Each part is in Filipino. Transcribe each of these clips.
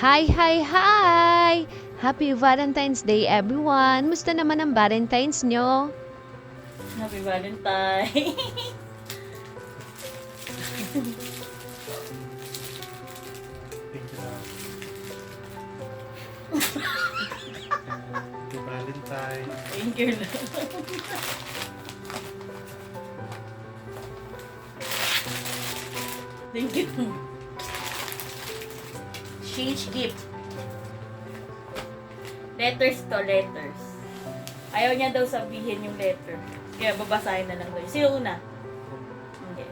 Hi, hi, hi! Happy Valentine's Day, everyone! Musta naman ang Valentine's nyo? Happy Valentine. Thank you, Lord. Happy Valentine. Thank you, Lord. Thank you. Change gift. Letters to letters. Ayaw niya daw sabihin yung letter. Kaya babasahin na lang daw. Sino una? Hindi.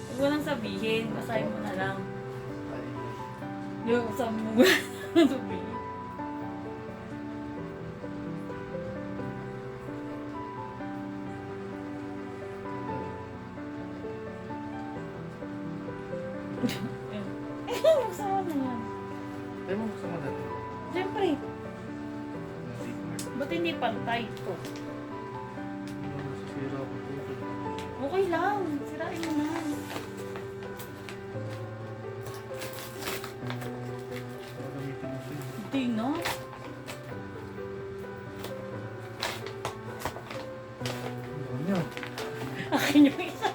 Huwag mo nang sabihin. Basahin mo na lang. Yung sabi mo sabihin. Magsama na yan. Tayo mo gusto mo natin. Siyempre, Nasip heart. ba't hindi pantay ito? Nasisira ako dito. Okay lang, sirain mo na. Gagamitin mo siya. Hindi na. Ano yan? Akin yung isa.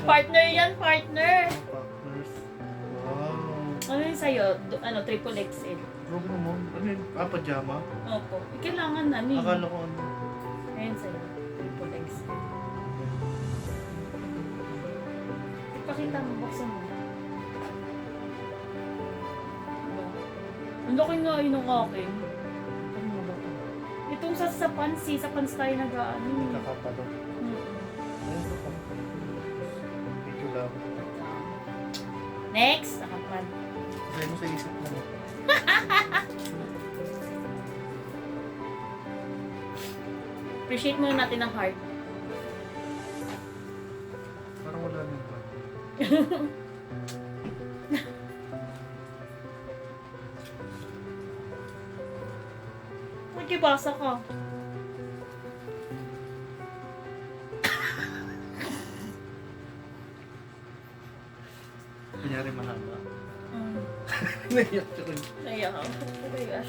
Partner yan, partner. Partners. Wow. Ano yung sa'yo? Triple XL. Grabe naman. Ano yun? Pajama? Opo. Kailangan na ni. Akala ko ano. Ayun sa'yo. Triple XL. Ipakita mo, buksan mo. Ang laki nga yun ng akin. Ano mo ba ito? Itong sa pansi, sa pants tayo nag-ano. Kakapalo. Ayun ito pa. Thank you, Lord. Next, nakapan. Try mo sa isip mo. Appreciate muna natin ang heart. Parang wala nang ba. Magkibasa ka. Kunyari mahaba. Mm. Naiyak siya. Naiyak ako. Naiyak.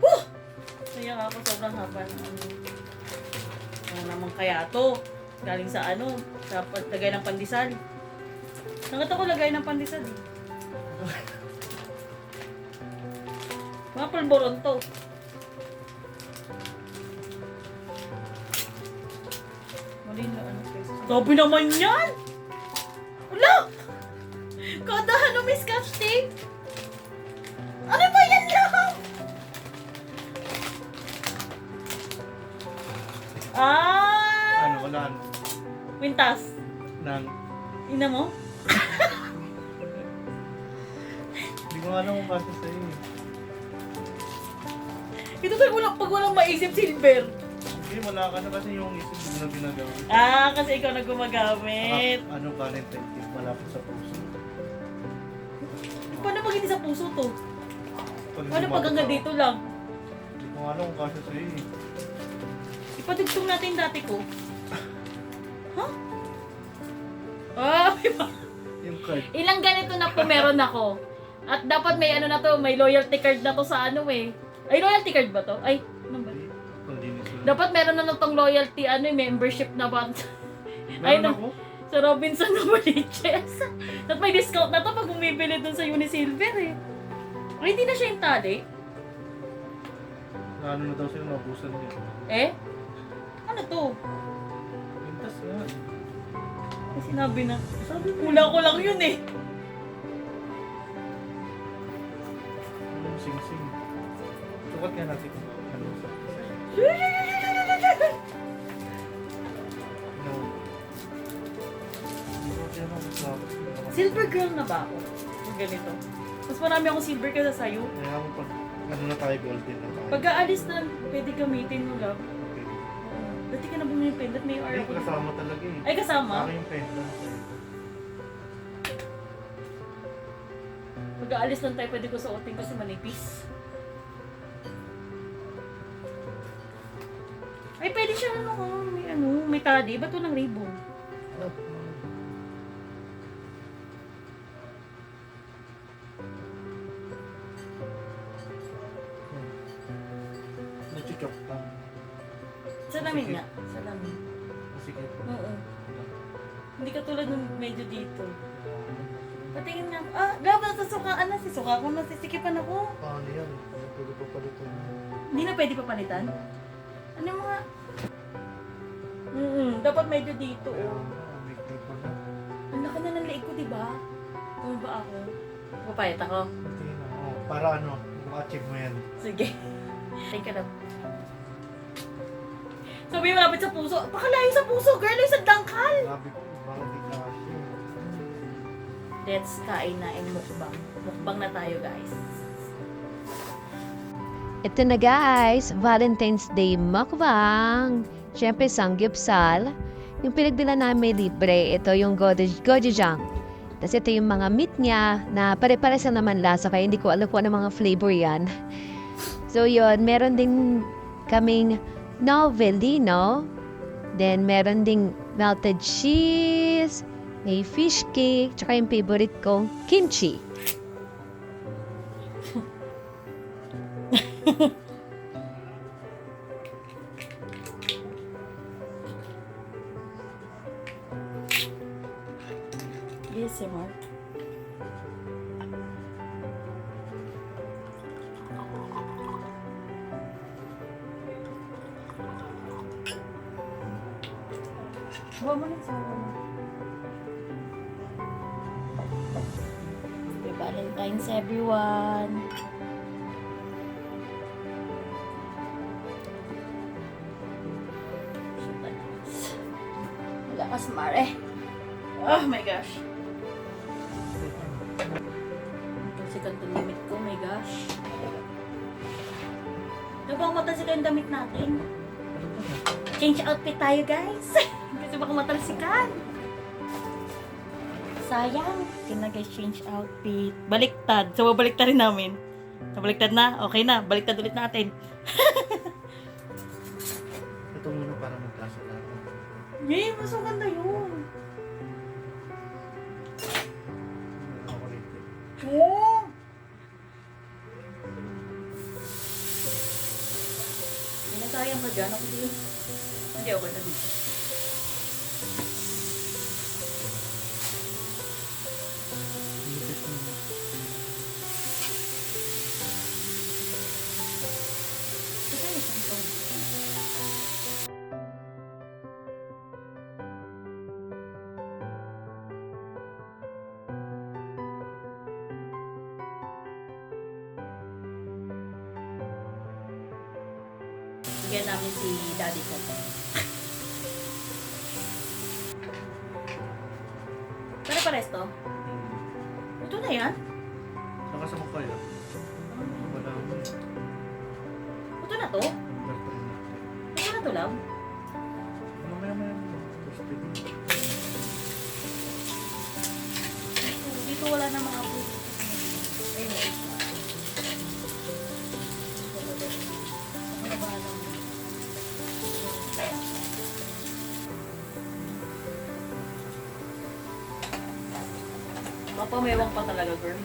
Woo! Naiyak ako sobrang haba ng ano. Ano naman kaya to? Galing sa ano? Sa lagay ng pandesal. Nakita ko lagay ng pandesal eh. Mga pulboron to. Mali na ano kasi. Sabi naman yan! Wala! Kada ano may scotch tape? Ano ba yan lang? Ano, Ah! wala Quintas. nang. Ina mo? Hindi ko alam kung kasi sa'yo eh. Ito tayo pag walang maisip silver. Hindi, wala ka na kasi yung isip mo na ginagawa. Ah, kasi ikaw na gumagamit. Ano, Valentine gift, malapit sa puso. Paano pag hindi sa puso to? Paano pag lumabas hanggang ako, dito lang? Hindi ko alam kung kasi sa'yo eh. Ipadugtong natin dati ko. Ha? Ah, Yung card. ilang ganito na po meron ako. At dapat may ano na to, may loyalty card na to sa ano eh. Ay, loyalty card ba to? Ay, ano ba? Convenience lang. Dapat meron na tong loyalty, ano eh, membership na ba? Ay, Meron no. ako? Sa Robinson na Maliches. At may discount na to pag bumibili dun sa Unisilver eh. Ay, hindi na siya yung tali. Ano na daw sila, nabusan niya. Eh? Ano to? Pintas nga. May sinabi na. Sabi mo. Kulang ko lang yun eh. Ano yung sing-sing. Sukat nga natin kung ano sa No. Hindi ko siya nakasakas. Silver girl na ba ako? Yung ganito. Mas marami akong silver kaysa sa'yo. Kaya mo pag ano na tayo, golden na tayo. Pag aalis na, pwede gamitin mo lang. Okay. Dati ka na bumili ng pendant, may Hindi, ako. kasama talaga eh. Ay, kasama? Sa akin yung pendant sa'yo. Pag aalis lang tayo, pwede ko suotin kasi manipis. Ay, pwede siya may tali. Ba't walang ribbon? Ah, Salamin nga. Salamin. Sige. Oo. Hindi ka tulad nung medyo dito. Patingin nga. Ah, dapat susukaan na. Susuka ko na. Sisikipan ako. Paano yan? Pwede pa palitan. Hindi na pwede papalitan? Ano mga... dapat medyo dito. Kaya Oh. may clip pa na. Ang laki na ng leeg ko, diba? Ano ba ako? Papayat ako? Hindi na. Oh, para ano, ma-achieve mo yan. Sige. Thank you na. Sabi mo malapit sa puso. Pakalayo sa puso, girl. Ay, sa dangkal. Sabi ko, baka di kasi. Let's kain na and mukbang. Mukbang na tayo, guys. Ito na guys, Valentine's Day mukbang. Siyempre, sanggipsal. Yung pinagbila namin libre, ito yung gochujang. Tapos ito yung mga meat niya na pare-pares lang naman lasa kaya hindi ko alam kung ano mga flavor yan. So yun, meron din kaming novelino. Then meron ding melted cheese, may fish cake, tsaka yung favorite ko, kimchi. Yes, Mark. Huwag mo lang sa Happy Valentine's, everyone! Lakas, Mare. Oh my gosh. Kasi kantong damit ko, my gosh. Ano bang matalsikan yung damit natin? Change outfit tayo, guys. Kasi baka matalsikan. Sayang. Okay na, guys, change outfit. Baliktad. So, babaliktad rin namin. So, baliktad na. Okay na. Baliktad ulit natin. Ito muna para magkasalatan. Yay, mas maganda yun. Ako rito. Oo. Sayang ka dyan. Ako din. Hindi ako na dito. Lupit mo. Ito yung isang to. Bigyan namin si daddy ko. Pare-pares to? Ito na yan? Saka sa mukha yan. Madami. Ito na to? Number 3 natin. Ito na to lang? Mamaya-maya mo. Dito wala na mga food. Ayun. Ano ba alam? Mapamewang pa talaga, girl.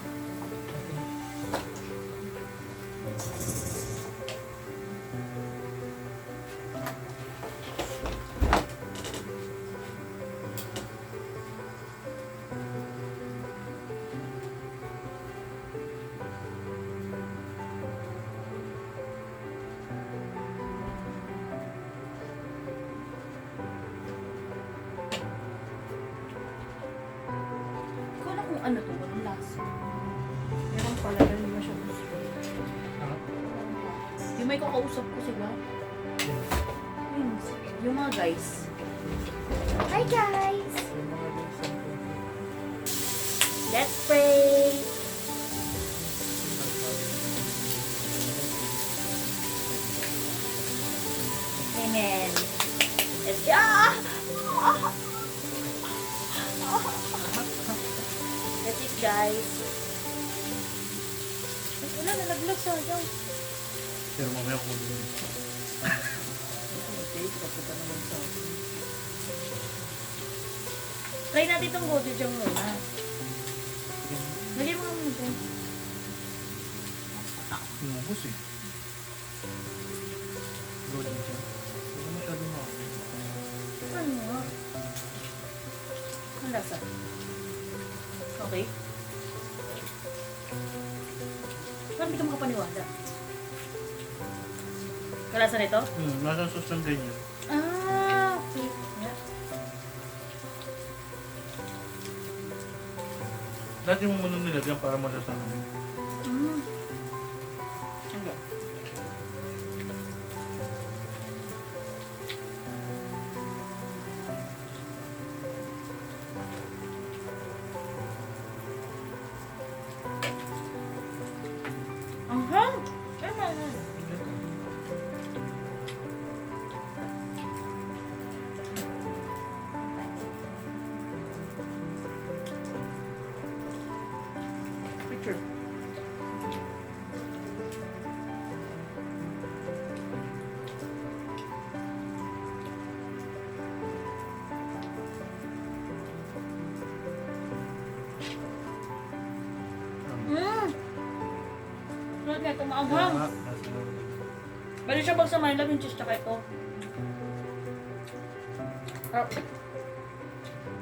Ikaw na kung ano to, anong lasa. Meron pala, hindi mo siya gusto. Yung may kakausap ko sila. Yung mga guys. Hi guys! Yung mga minsan ko. Let's pray! Amen. Let's go! That's it, guys. Ay, wala, nalaglag sa ayaw. Pero mamaya ko din. Okay, papunta naman sa try natin itong gochujang muna. Lagyan mo naman ito. Inubos eh. Good siya. Hindi masyado mga. lasa? Okay? Parang hindi ka makapaniwala. Kalasa nito? Nasa sauce ng ganyan. Ah, okay. Yeah. Dati mo muna nilagyan para masasahan. Mm. Ano? Anghang! Tama na. Picture. Mm. Tulad nga ito, maanghang. Bali siya bang sa Manila, yung cheese tsaka ito. Sarap.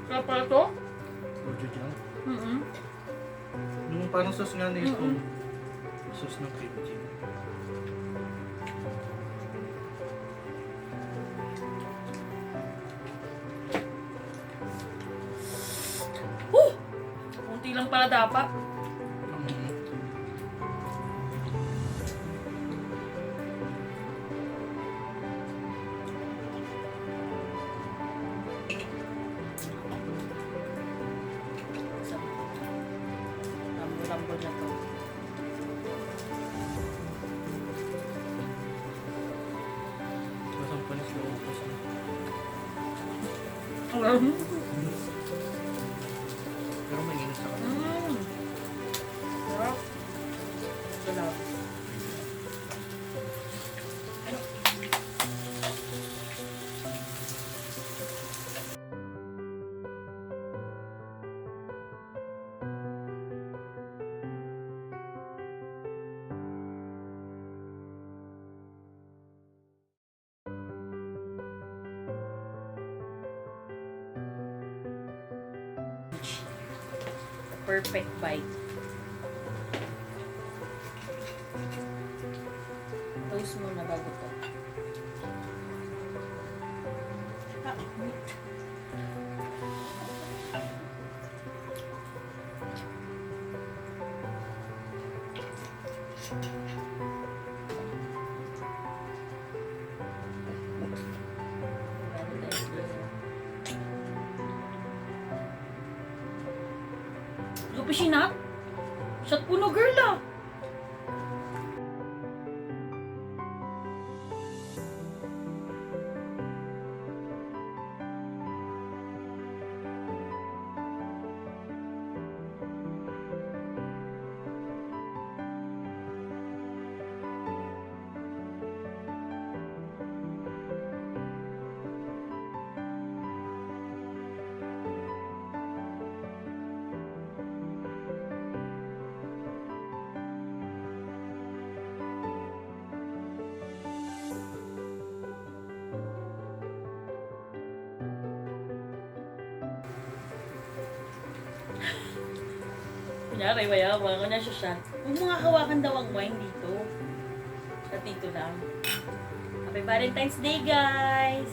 Sarap pala ito? Gochujang. Mm-hmm. Yung parang sauce nga nito. Sauce ng kimchi. Kunti lang pala dapat. Lambo-lambo na to. Masang panis na upos na. Pero may init sa kanila. Sarap. Sarap. Ano? Perfect bite. Toast muna bago to. Ah, Lupisin na? Shot puno girl ah. Kunyari, mayawa ko na siya siya. Huwag mo nga hawakan daw ang wine dito. Sa dito lang. Happy Valentine's Day, guys!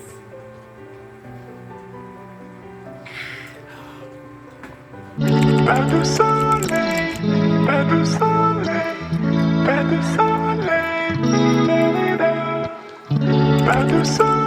Pas de soleil, pas de soleil, pas de soleil, pas de soleil.